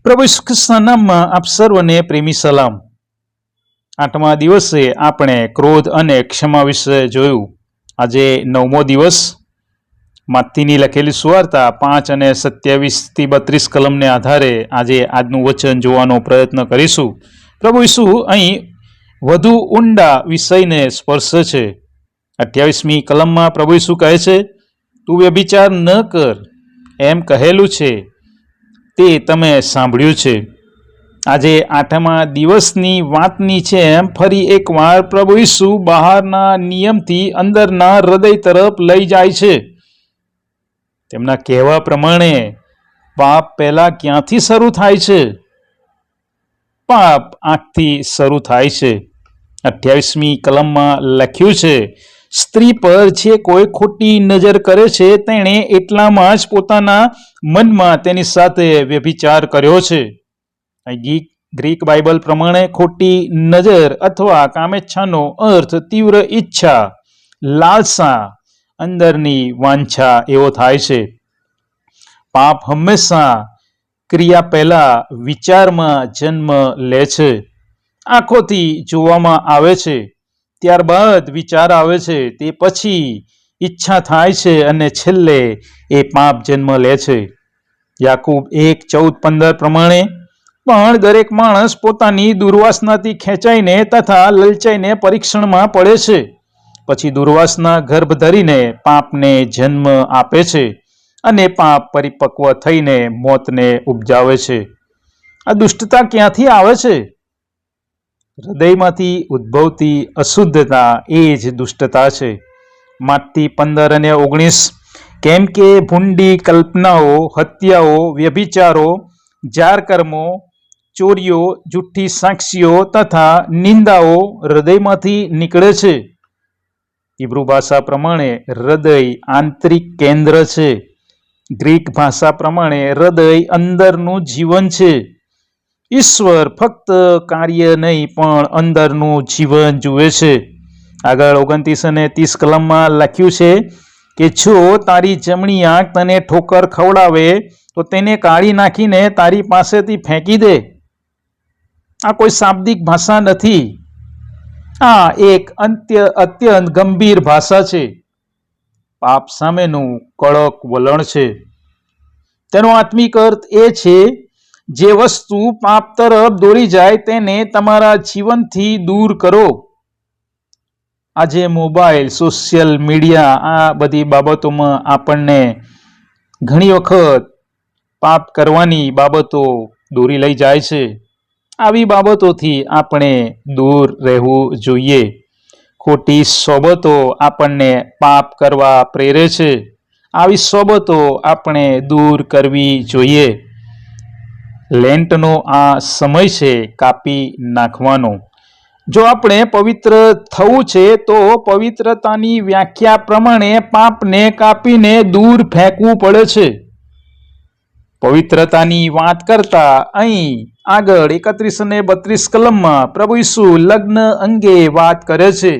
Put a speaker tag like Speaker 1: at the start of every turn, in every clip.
Speaker 1: પ્રભુ ઈસુ ખ્રિસ્તના નામમાં આપ સર્વને પ્રેમી સલામ. 8મા દિવસે આપણે ક્રોધ અને ક્ષમા વિશે જોયું. આજે 9મો દિવસ. માથીની લખેલી સુવાર્તા 5 અને 27 થી 32 કલમને આધારે આજે આજનું વચન જોવાનો પ્રયત્ન કરીશું. પ્રભુ ઈસુ અહીં વધુ ઊંડા વિષયને સ્પર્શે છે. 28મી કલમમાં પ્રભુ ઈસુ કહે છે, તું વ્યભિચાર ન કર એમ કહેલું છે તે તમે સાંભળ્યું છે. આજે 8મા દિવસની વાતની છે એમ ફરી એકવાર પ્રભુ ઈસુ બહારના નિયમથી અંદરના હૃદય તરફ લઈ જાય છે. તેમના કહેવા પ્રમાણે પાપ પહેલા ક્યાંથી શરૂ થાય છે? પાપ આંખથી શરૂ થાય છે. 28મી કલમમાં લખ્યું છે, સ્ત્રી પર જે કોઈ ખોટી નજર કરે છે તેણે એટલામાં જ પોતાના મનમાં તેની સાથે વ્યભિચાર કર્યો છે. ગ્રીક બાઇબલ પ્રમાણે ખોટી નજર અથવા કામેચ્છાનો અર્થ તીવ્ર ઈચ્છા, લાલસા, અંદરની વાંછા એવો થાય છે. પાપ હંમેશા ક્રિયા પહેલા વિચારમાં જન્મ લે છે. આંખોથી જોવામાં આવે છે, ત્યારબાદ વિચાર આવે છે, તે પછી ઈચ્છા થાય છે અને છેલ્લે એ પાપ જન્મ લે છે. યાકૂબ 1:14-15 પ્રમાણે પણ દરેક માણસ પોતાની દુર્વાસનાથી ખેંચાઈને તથા લલચાઈને પરીક્ષણમાં પડે છે. પછી દુર્વાસના ગર્ભ ધરીને પાપને જન્મ આપે છે અને પાપ પરિપક્વ થઈને મોતને ઉપજાવે છે. આ દુષ્ટતા ક્યાંથી આવે છે? હૃદયમાંથી ઉદ્ભવતી અશુદ્ધતા એ જ દુષ્ટતા છે. માથી 15 અને 19, કેમ કે ભૂંડી કલ્પનાઓ, હત્યાઓ, વ્યભિચારો, જાર કર્મો, ચોરીઓ, જૂઠી સાક્ષીઓ તથા નિંદાઓ હૃદયમાંથી નીકળે છે. હિબ્રુ ભાષા પ્રમાણે હૃદય આંતરિક કેન્દ્ર છે. ગ્રીક ભાષા પ્રમાણે હૃદય અંદરનું જીવન છે. ઈશ્વર ફક્ત કાર્ય નહીં પણ અંદરનું જીવન જુએ છે. આગળ 29 અને 30 કલમમાં લખ્યું છે કે જો તારી જમણી આંખ તને ઠોકર ખવડાવે તો તેને કાઢી નાખીને તારી પાસેથી ફેંકી દે. આ કોઈ શાબ્દિક ભાષા નથી. આ એક અત્યંત ગંભીર ભાષા છે. પાપ સામેનું કડક વલણ છે. તેનો આત્મિક અર્થ એ છે, જે વસ્તુ પાપ તરફ દોરી જાય તેને તમારા જીવનથી દૂર કરો. આજે મોબાઈલ, સોશિયલ મીડિયા, આ બધી બાબતોમાં આપણને ઘણી વખત પાપ કરવાની બાબતો દોરી લઈ જાય છે. આવી બાબતોથી આપણે દૂર રહેવું જોઈએ. ખોટી સોબતો આપણને પાપ કરવા પ્રેરે છે. આવી સોબતો આપણે દૂર કરવી જોઈએ. લેન્ટનો આ સમય છે કાપી નાખવાનો. જો આપણે પવિત્ર થવું છે તો પવિત્રતાની વ્યાખ્યા પ્રમાણે પાપને કાપીને દૂર ફેંકવું પડે છે. પવિત્રતાની વાત કરતા અહીં આગળ 31 અને 32 કલમમાં પ્રભુ ઈસુ લગ્ન અંગે વાત કરે છે.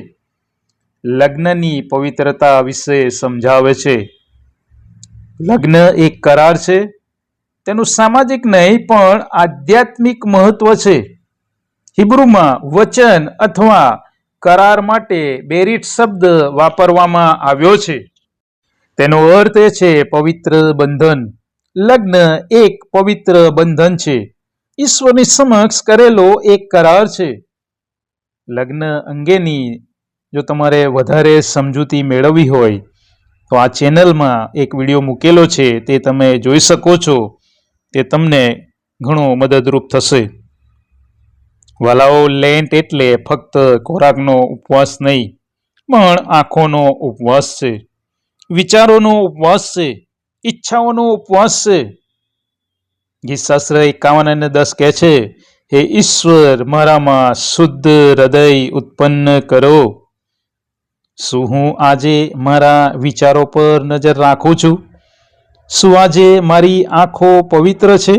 Speaker 1: લગ્નની પવિત્રતા વિશે સમજાવે છે. લગ્ન એક કરાર છે. તેનું સામાજિક નહીં પણ આધ્યાત્મિક મહત્વ છે. હિબ્રુમાં વચન અથવા કરાર માટે બેરીટ શબ્દ વાપરવામાં આવ્યો છે. તેનો અર્થ એ છે પવિત્ર બંધન. લગ્ન એક પવિત્ર બંધન છે. ઈશ્વરની સમક્ષ કરેલો એક કરાર છે. લગ્ન અંગેની જો તમારે વધારે સમજૂતી મેળવવી હોય તો આ ચેનલમાં એક વિડીયો મૂકેલો છે, તે તમે જોઈ શકો છો. તે તમને ઘણો મદદરૂપ થશે. વાલાઓ, લેન્ટ એટલે ફક્ત ખોરાકનો ઉપવાસ નહીં, પણ આંખોનો ઉપવાસ છે, વિચારોનો ઉપવાસ છે, ઈચ્છાઓનો ઉપવાસ છે. ગીતશાસ્ત્ર 51 અને 10 કહે છે, હે ઈશ્વર, મારામાં શુદ્ધ હૃદય ઉત્પન્ન કરો. શું હું આજે મારા વિચારો પર નજર રાખું છું? શું આજે મારી આંખો પવિત્ર છે?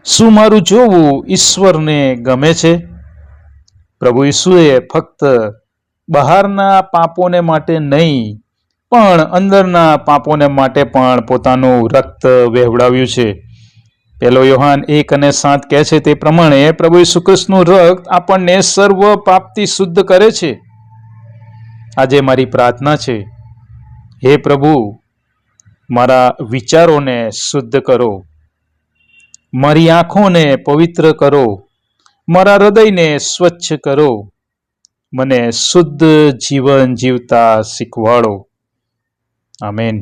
Speaker 1: શું મારું જોવું ઈશ્વરને ગમે છે? પ્રભુ ઈસુએ ફક્ત બહારના પાપોને માટે નહીં પણ અંદરના પાપોને માટે પણ પોતાનું રક્ત વહેવડાવ્યું છે. પહેલો યોહાન 1:7 કહે છે તે પ્રમાણે પ્રભુ ઈસુ ખ્રિસ્તનું રક્ત આપણને સર્વ પાપથી શુદ્ધ કરે છે. આજે મારી પ્રાર્થના છે, હે પ્રભુ, મારા વિચારોને શુદ્ધ કરો, મારી આંખોને પવિત્ર કરો, મારા હૃદયને સ્વચ્છ કરો, મને શુદ્ધ જીવન જીવતા શીખવાડો. આમેન.